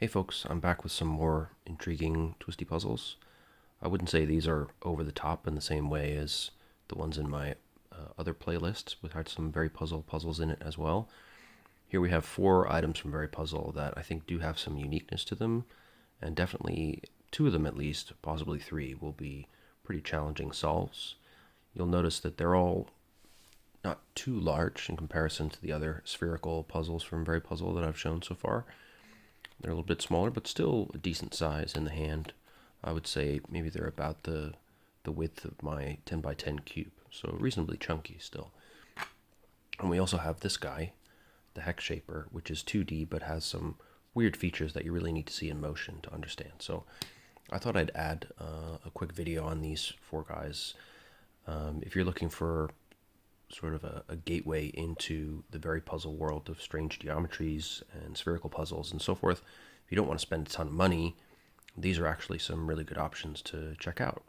Hey folks, I'm back with some more intriguing twisty puzzles. I wouldn't say these are over the top in the same way as the ones in my other playlists, which had some VeryPuzzle puzzles in it as well. Here we have 4 items from VeryPuzzle that I think do have some uniqueness to them, and definitely 2 of them at least, possibly 3, will be pretty challenging solves. You'll notice that they're all not too large in comparison to the other spherical puzzles from VeryPuzzle that I've shown so far. They're a little bit smaller, but still a decent size in the hand. I would say maybe they're about the width of my 10 by 10 cube, so reasonably chunky still. And we also have this guy, the hex shaper, which is 2D but has some weird features that you really need to see in motion to understand. So I thought I'd add a quick video on these 4 guys. If you're looking for sort of a gateway into the VeryPuzzle world of strange geometries and spherical puzzles and so forth, if you don't want to spend a ton of money, these are actually some really good options to check out.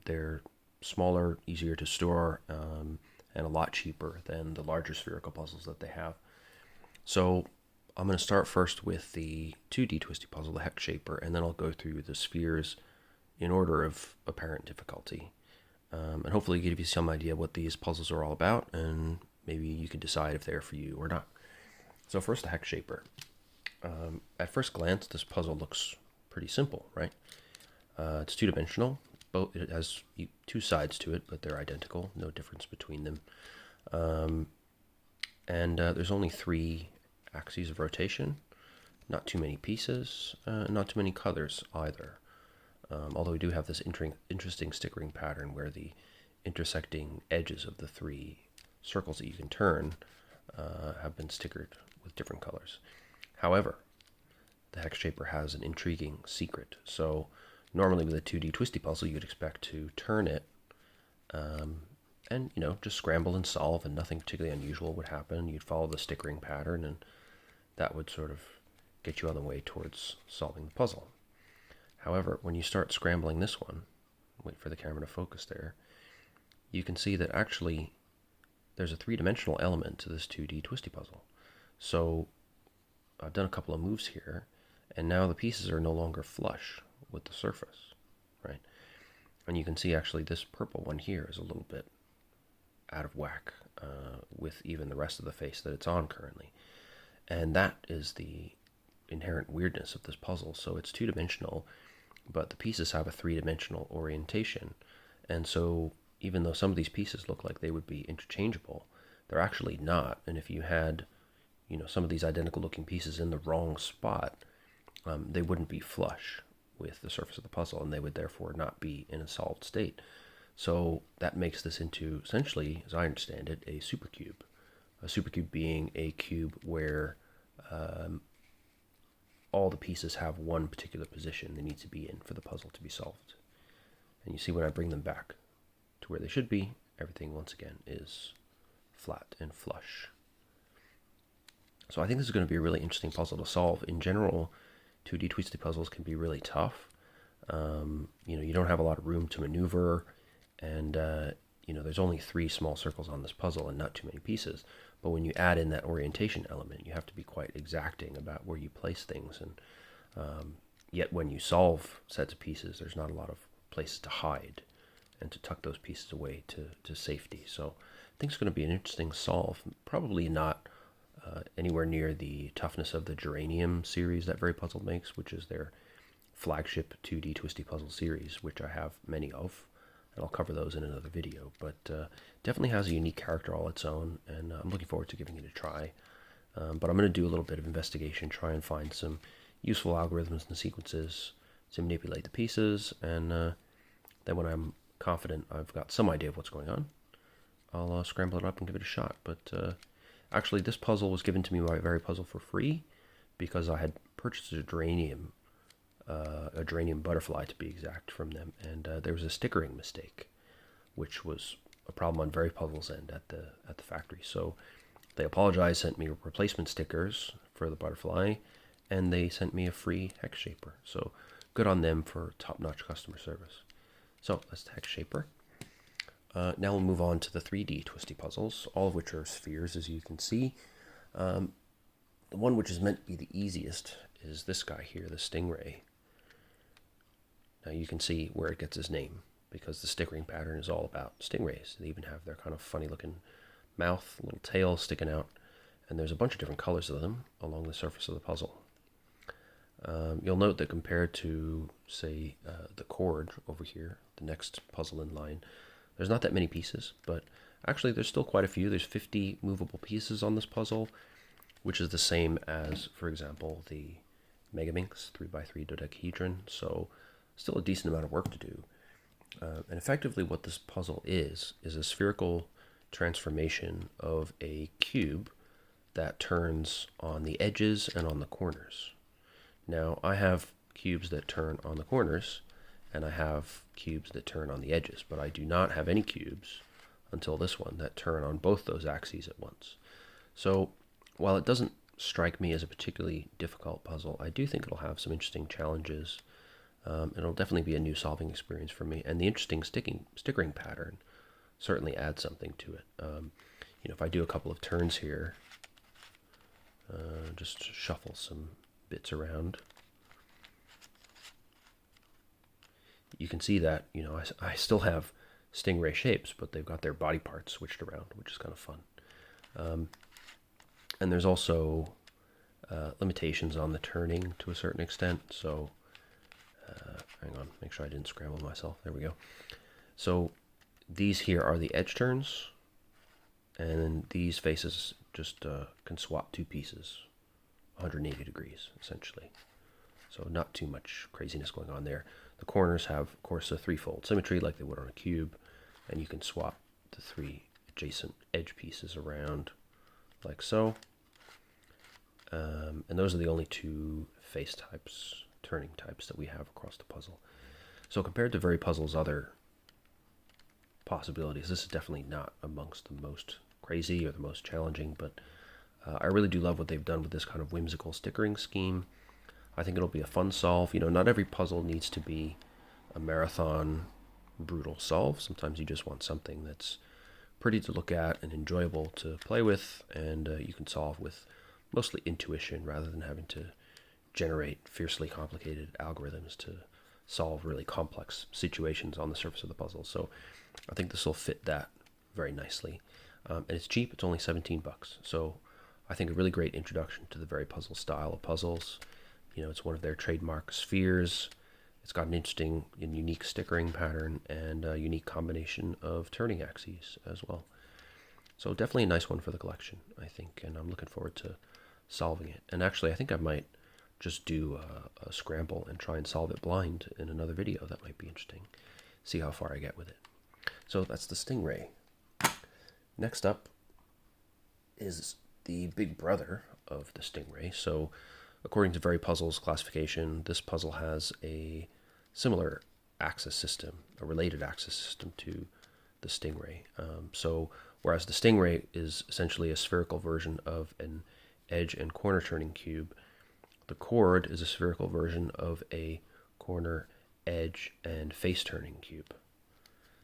They're smaller, easier to store, and a lot cheaper than the larger spherical puzzles that they have. So I'm going to start first with the 2D twisty puzzle, the hex shaper, and then I'll go through the spheres in order of apparent difficulty. And hopefully give you some idea what these puzzles are all about, and maybe you can decide if they're for you or not. So first, the hex shaper. At first glance, this puzzle looks pretty simple, right? It's two-dimensional. It has 2 sides to it, but they're identical. No difference between them. And there's only 3 axes of rotation. Not too many pieces. Not too many colors either. Although we do have this interesting stickering pattern where the intersecting edges of the 3 circles that you can turn have been stickered with different colors. However, the hex shaper has an intriguing secret. So normally with a 2D twisty puzzle, you'd expect to turn it and, just scramble and solve, and nothing particularly unusual would happen. You'd follow the stickering pattern, and that would sort of get you on the way towards solving the puzzle. However, when you start scrambling this one, wait for the camera to focus there, you can see that actually there's a 3-dimensional element to this 2D twisty puzzle. So I've done a couple of moves here, and now the pieces are no longer flush with the surface, right? And you can see actually this purple one here is a little bit out of whack with even the rest of the face that it's on currently. And that is the inherent weirdness of this puzzle. So it's 2-dimensional, but the pieces have a 3-dimensional orientation. And so even though some of these pieces look like they would be interchangeable, they're actually not. And if you had, some of these identical looking pieces in the wrong spot, they wouldn't be flush with the surface of the puzzle, and they would therefore not be in a solved state. So that makes this into, essentially, as I understand it, a supercube. A supercube being a cube where all the pieces have one particular position they need to be in for the puzzle to be solved. And you see when I bring them back to where they should be, everything once again is flat and flush. So I think this is going to be a really interesting puzzle to solve. In general, 2D twisty puzzles can be really tough. You don't have a lot of room to maneuver, and there's only 3 small circles on this puzzle and not too many pieces. But when you add in that orientation element, you have to be quite exacting about where you place things. And yet when you solve sets of pieces, there's not a lot of places to hide and to tuck those pieces away to safety. So I think it's going to be an interesting solve. Probably not anywhere near the toughness of the Geranium series that VeryPuzzle makes, which is their flagship 2D twisty puzzle series, which I have many of. And I'll cover those in another video, but definitely has a unique character all its own, and I'm looking forward to giving it a try. But I'm going to do a little bit of investigation, try and find some useful algorithms and sequences to manipulate the pieces, and then when I'm confident I've got some idea of what's going on, I'll scramble it up and give it a shot. But actually, this puzzle was given to me by VeryPuzzle for free because I had purchased a geranium butterfly to be exact from them, and there was a stickering mistake, which was a problem on VeryPuzzle's end at the factory. So they apologized, sent me replacement stickers for the butterfly, and they sent me a free hex shaper. So good on them for top-notch customer service. So that's the hex shaper. Now we'll move on to the 3D twisty puzzles, all of which are spheres, as you can see. the one which is meant to be the easiest is this guy here, the Stingray. Now you can see where it gets its name, because the stickering pattern is all about stingrays. They even have their kind of funny looking mouth, little tail sticking out, and there's a bunch of different colors of them along the surface of the puzzle. You'll note that compared to, say, the cord over here, the next puzzle in line, there's not that many pieces, but actually there's still quite a few. There's 50 movable pieces on this puzzle, which is the same as, for example, the Megaminx 3x3 dodecahedron, so still a decent amount of work to do. And effectively what this puzzle is a spherical transformation of a cube that turns on the edges and on the corners. Now, I have cubes that turn on the corners, and I have cubes that turn on the edges, but I do not have any cubes until this one that turn on both those axes at once. So, while it doesn't strike me as a particularly difficult puzzle, I do think it'll have some interesting challenges. It'll definitely be a new solving experience for me, and the interesting stickering pattern certainly adds something to it. If I do a couple of turns here, just shuffle some bits around, you can see that I still have Stingray shapes, but they've got their body parts switched around, which is kind of fun. And there's also limitations on the turning to a certain extent, so hang on, make sure I didn't scramble myself. There we go. So these here are the edge turns, and these faces just can swap two pieces 180 degrees, essentially. So not too much craziness going on there. The corners have, of course, a threefold symmetry like they would on a cube, and you can swap the three adjacent edge pieces around like so. And those are the only two face types, turning types, that we have across the puzzle. So compared to VeryPuzzle's other possibilities, this is definitely not amongst the most crazy or the most challenging, but I really do love what they've done with this kind of whimsical stickering scheme. I think it'll be a fun solve. Not every puzzle needs to be a marathon, brutal solve. Sometimes you just want something that's pretty to look at and enjoyable to play with, and you can solve with mostly intuition rather than having to generate fiercely complicated algorithms to solve really complex situations on the surface of the puzzle. So I think this will fit that very nicely. And it's cheap. It's only $17. So I think a really great introduction to the VeryPuzzle style of puzzles. It's one of their trademark spheres. It's got an interesting and unique stickering pattern and a unique combination of turning axes as well. So definitely a nice one for the collection, I think, and I'm looking forward to solving it. And actually, I think I might just do a scramble and try and solve it blind in another video. That might be interesting. See how far I get with it. So that's the Stingray. Next up is the big brother of the Stingray. So according to VeryPuzzle's classification, this puzzle has a similar axis system, a related axis system to the Stingray. So whereas the Stingray is essentially a spherical version of an edge and corner turning cube, the cord is a spherical version of a corner, edge, and face turning cube.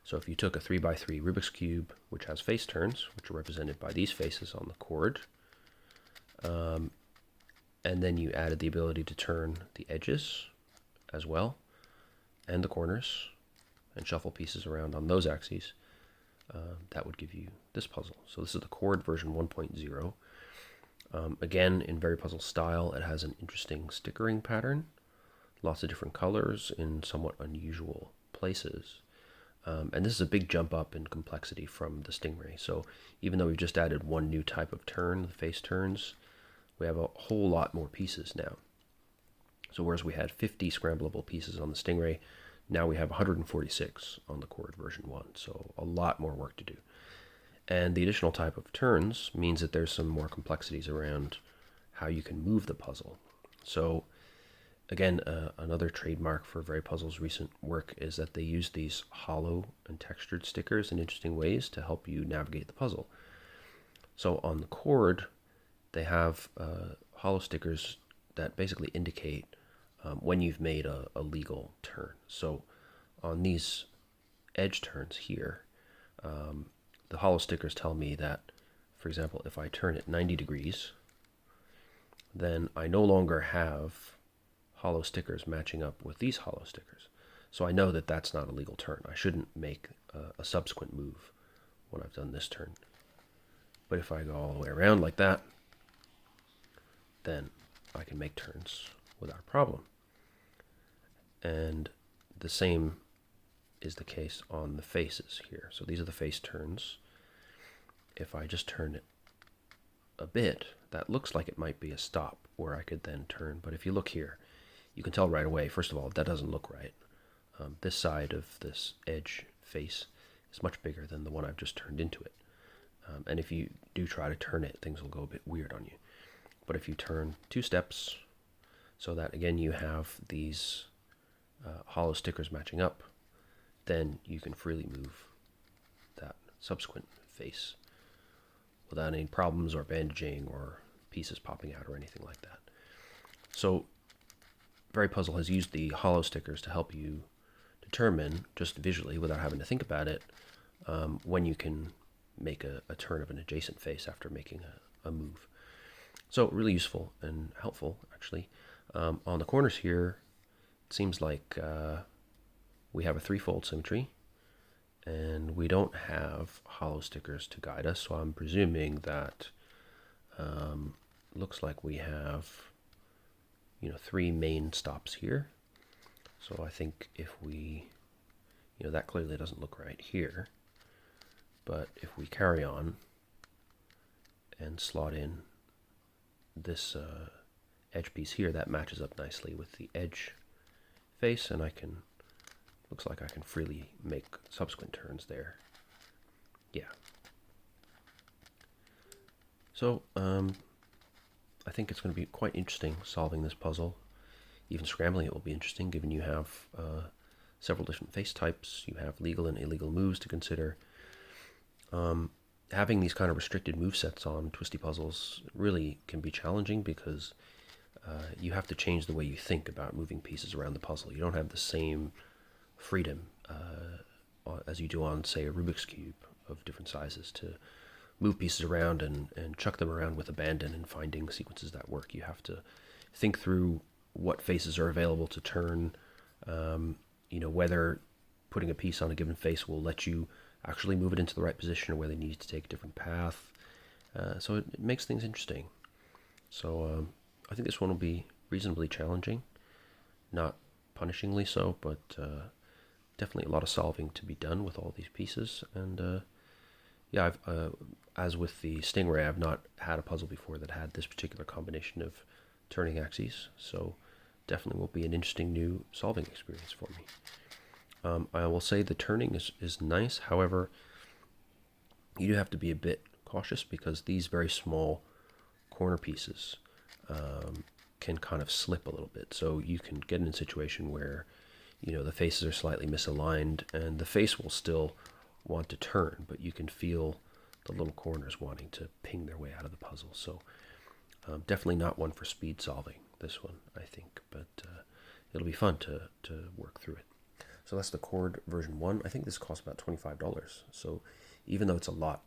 So if you took a 3x3 Rubik's Cube, which has face turns, which are represented by these faces on the cord, and then you added the ability to turn the edges as well, and the corners, and shuffle pieces around on those axes, that would give you this puzzle. So this is the cord version 1.0. Again, in VeryPuzzle style, it has an interesting stickering pattern, lots of different colors in somewhat unusual places. And this is a big jump up in complexity from the Stingray. So even though we've just added one new type of turn, the face turns, we have a whole lot more pieces now. So whereas we had 50 scramblable pieces on the Stingray, now we have 146 on the cord version 1. So a lot more work to do. And the additional type of turns means that there's some more complexities around how you can move the puzzle. So again, another trademark for VeryPuzzle's recent work is that they use these hollow and textured stickers in interesting ways to help you navigate the puzzle. So on the cord, they have hollow stickers that basically indicate when you've made a legal turn. So on these edge turns here, the hollow stickers tell me that, for example, if I turn it 90 degrees, then I no longer have hollow stickers matching up with these hollow stickers. So I know that that's not a legal turn. I shouldn't make a subsequent move when I've done this turn. But if I go all the way around like that, then I can make turns without a problem. And the same is the case on the faces here. So these are the face turns. If I just turn it a bit, that looks like it might be a stop where I could then turn. But if you look here, you can tell right away, first of all, that doesn't look right. This side of this edge face is much bigger than the one I've just turned into it. And if you do try to turn it, things will go a bit weird on you. But if you turn 2 steps, so that again you have these hollow stickers matching up, then you can freely move that subsequent face without any problems or bandaging or pieces popping out or anything like that. So VeryPuzzle has used the hollow stickers to help you determine, just visually without having to think about it, when you can make a turn of an adjacent face after making a move. So really useful and helpful, actually. On the corners here, it seems like we have a 3-fold symmetry, and we don't have hollow stickers to guide us, so I'm presuming that looks like we have 3 main stops here. So I think if we, that clearly doesn't look right here, but if we carry on and slot in this edge piece here, that matches up nicely with the edge face, and looks like I can freely make subsequent turns there. Yeah. So I think it's going to be quite interesting solving this puzzle. Even scrambling it will be interesting, given you have several different face types. You have legal and illegal moves to consider. Having these kind of restricted movesets on Twisty puzzles really can be challenging because you have to change the way you think about moving pieces around the puzzle. You don't have the same freedom as you do on, say, a Rubik's Cube of different sizes to move pieces around and chuck them around with abandon and finding sequences that work. You have to think through what faces are available to turn, whether putting a piece on a given face will let you actually move it into the right position or whether you need to take a different path. So it makes things interesting. So I think this one will be reasonably challenging, not punishingly so, but definitely a lot of solving to be done with all these pieces. And yeah, as with the Stingray, I've not had a puzzle before that had this particular combination of turning axes, so definitely will be an interesting new solving experience for me. I will say the turning is nice. However, you do have to be a bit cautious because these very small corner pieces can kind of slip a little bit. So you can get in a situation where the faces are slightly misaligned and the face will still want to turn, but you can feel the little corners wanting to ping their way out of the puzzle. So definitely not one for speed solving, this one, I think, but it'll be fun to work through it. So that's the Cord version 1. I think this costs about $25. So even though it's a lot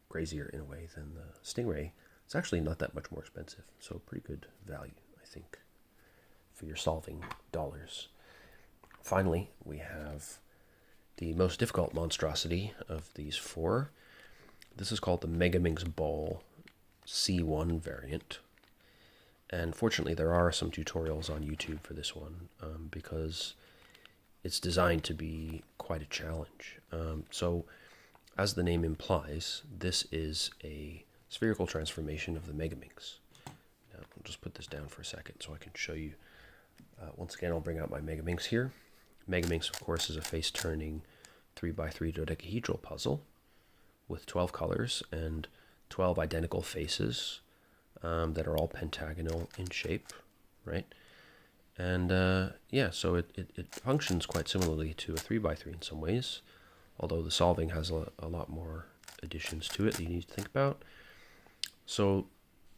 crazier in a way than the Stingray, it's actually not that much more expensive. So pretty good value, I think, for your solving dollars. Finally, we have the most difficult monstrosity of these 4. This is called the Megaminx Ball C1 variant. And fortunately, there are some tutorials on YouTube for this one because it's designed to be quite a challenge. So, as the name implies, this is a spherical transformation of the Megaminx. Now, I'll just put this down for a second so I can show you. Once again, I'll bring out my Megaminx here. Megaminx, of course, is a face-turning 3x3 dodecahedral puzzle with 12 colors and 12 identical faces that are all pentagonal in shape, right? And yeah, so it functions quite similarly to a 3x3 in some ways, although the solving has a lot more additions to it that you need to think about. So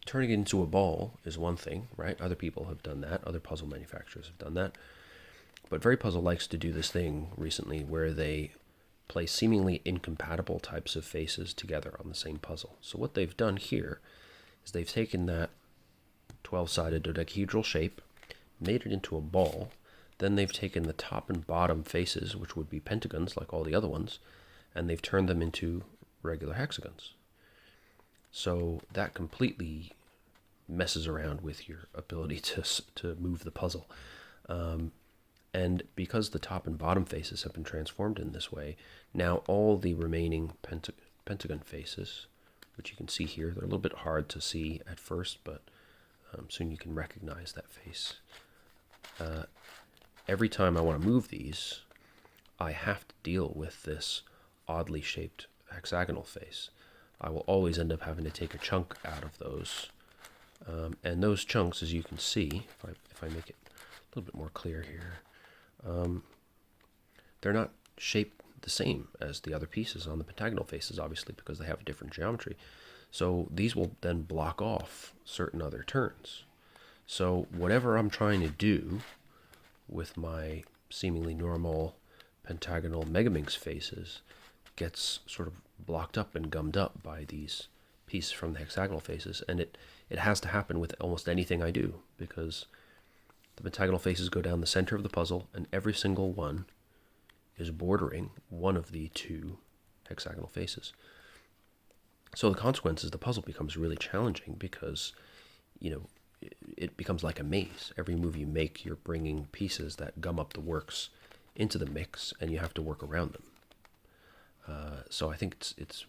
turning it into a ball is one thing, right? Other people have done that. Other puzzle manufacturers have done that. But VeryPuzzle likes to do this thing recently where they place seemingly incompatible types of faces together on the same puzzle. So what they've done here is they've taken that 12-sided dodecahedral shape, made it into a ball. Then they've taken the top and bottom faces, which would be pentagons like all the other ones, and they've turned them into regular hexagons. So that completely messes around with your ability to move the puzzle. And because the top and bottom faces have been transformed in this way, now all the remaining pentagon faces, which you can see here, they're a little bit hard to see at first, but soon you can recognize that face. Every time I want to move these, I have to deal with this oddly shaped hexagonal face. I will always end up having to take a chunk out of those. And those chunks, as you can see, if I make it a little bit more clear here, they're not shaped the same as the other pieces on the pentagonal faces, obviously, because they have a different geometry. So these will then block off certain other turns. So whatever I'm trying to do with my seemingly normal pentagonal Megaminx faces gets sort of blocked up and gummed up by these pieces from the hexagonal faces, and it has to happen with almost anything I do, because the pentagonal faces go down the center of the puzzle, and every single one is bordering one of the two hexagonal faces. So the consequence is the puzzle becomes really challenging because, it becomes like a maze. Every move you make, you're bringing pieces that gum up the works into the mix, and you have to work around them. So I think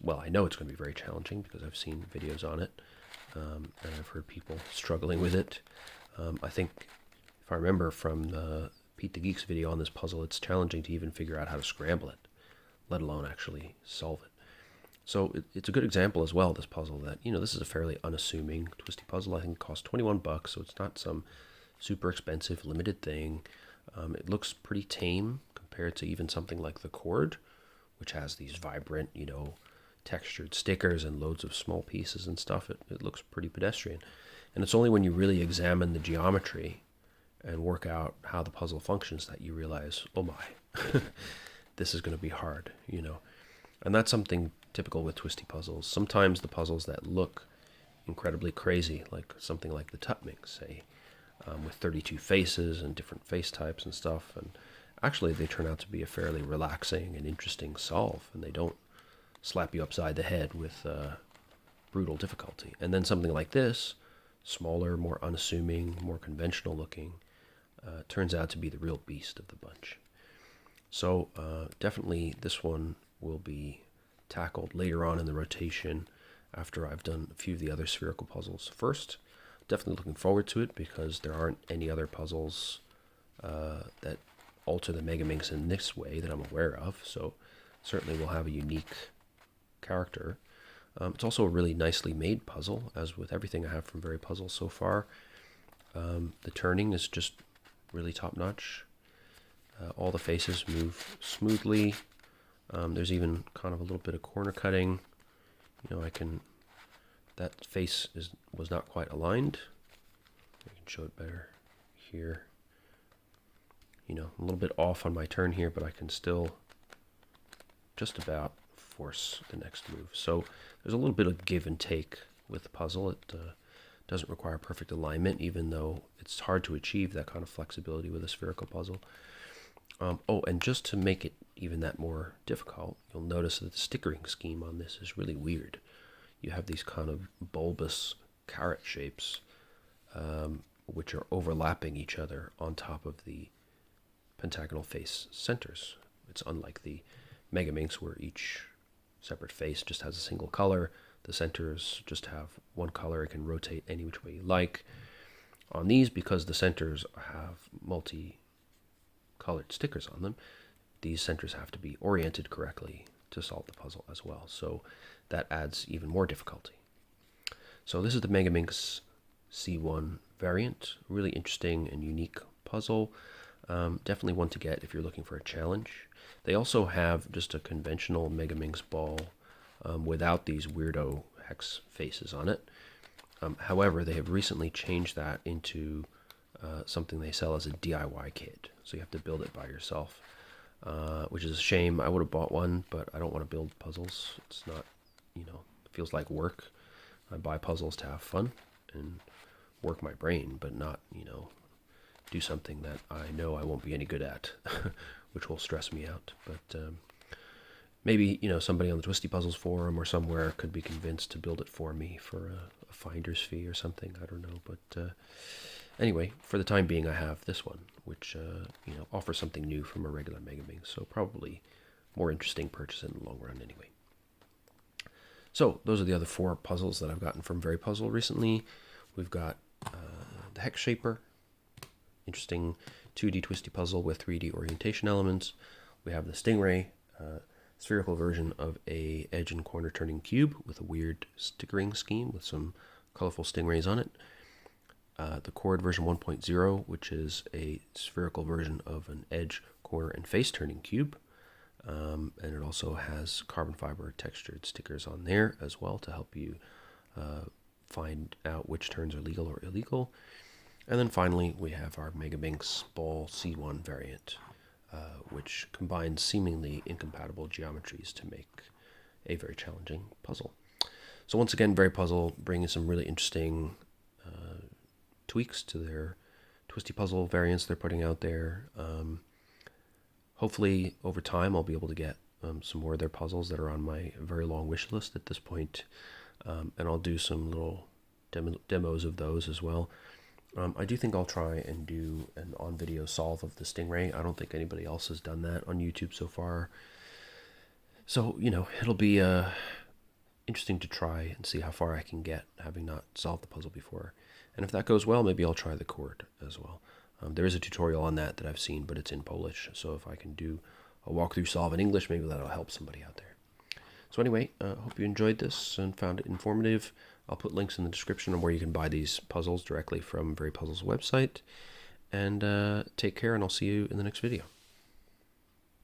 I know it's going to be very challenging because I've seen videos on it, and I've heard people struggling with it. I think, if I remember from the Pete the Geek's video on this puzzle, it's challenging to even figure out how to scramble it, let alone actually solve it. So it's a good example as well, this puzzle, that, this is a fairly unassuming Twisty puzzle. I think it cost $21, so it's not some super expensive, limited thing. It looks pretty tame compared to even something like the Chord, which has these vibrant, textured stickers and loads of small pieces and stuff. It looks pretty pedestrian. And it's only when you really examine the geometry and work out how the puzzle functions that you realize, oh my, this is going to be hard, And that's something typical with Twisty puzzles. Sometimes the puzzles that look incredibly crazy, like something like the Tutminx, say, with 32 faces and different face types and stuff, and actually they turn out to be a fairly relaxing and interesting solve, and they don't slap you upside the head with brutal difficulty. And then something like this, smaller, more unassuming, more conventional looking, turns out to be the real beast of the bunch. So definitely this one will be tackled later on in the rotation after I've done a few of the other spherical puzzles. First, definitely looking forward to it because there aren't any other puzzles that alter the Megaminx in this way that I'm aware of, so certainly we'll have a unique character. It's also a really nicely made puzzle, as with everything I have from VeryPuzzle so far. The turning is just really top-notch. All the faces move smoothly. There's even kind of a little bit of corner cutting. That face was not quite aligned. I can show it better here. A little bit off on my turn here, but I can still just about force the next move. So there's a little bit of give and take with the puzzle. It doesn't require perfect alignment, even though it's hard to achieve that kind of flexibility with a spherical puzzle. And just to make it even that more difficult, you'll notice that the stickering scheme on this is really weird. You have these kind of bulbous carrot shapes, which are overlapping each other on top of the pentagonal face centers. It's unlike the Megaminx, where each separate face just has a single color. The centers just have one color. It can rotate any which way you like. On these, because the centers have multi-colored stickers on them, these centers have to be oriented correctly to solve the puzzle as well. So that adds even more difficulty. So this is the Megaminx C1 variant. Really interesting and unique puzzle. Definitely one to get if you're looking for a challenge. They also have just a conventional Megaminx ball without these weirdo hex faces on it. However, they have recently changed that into something they sell as a DIY kit. So you have to build it by yourself, which is a shame. I would have bought one, but I don't want to build puzzles. It's not, it feels like work. I buy puzzles to have fun, and work my brain, but not, do something that I know I won't be any good at, which will stress me out. But maybe, somebody on the Twisty Puzzles forum or somewhere could be convinced to build it for me for a finder's fee or something. I don't know. But anyway, for the time being, I have this one, which, offers something new from a regular Megaminx. So probably more interesting purchase in the long run anyway. So those are the other 4 puzzles that I've gotten from VeryPuzzle recently. We've got the Hex Shaper, interesting 2D twisty puzzle with 3D orientation elements. We have the Stingray, spherical version of a edge and corner turning cube with a weird stickering scheme with some colorful stingrays on it. The Chord version 1.0, which is a spherical version of an edge, corner, and face turning cube. And it also has carbon fiber textured stickers on there as well to help you find out which turns are legal or illegal. And then finally, we have our Megaminx Ball C1 variant, which combines seemingly incompatible geometries to make a very challenging puzzle. So once again, VeryPuzzle bringing some really interesting tweaks to their twisty puzzle variants they're putting out there. Hopefully, over time, I'll be able to get some more of their puzzles that are on my very long wish list at this point. And I'll do some little demos of those as well. I do think I'll try and do an on-video solve of the Stingray. I don't think anybody else has done that on YouTube so far. So, it'll be interesting to try and see how far I can get, having not solved the puzzle before. And if that goes well, maybe I'll try the chord as well. There is a tutorial on that I've seen, but it's in Polish. So if I can do a walkthrough solve in English, maybe that'll help somebody out there. So anyway, hope you enjoyed this and found it informative. I'll put links in the description on where you can buy these puzzles directly from VeryPuzzle's website. And take care, and I'll see you in the next video.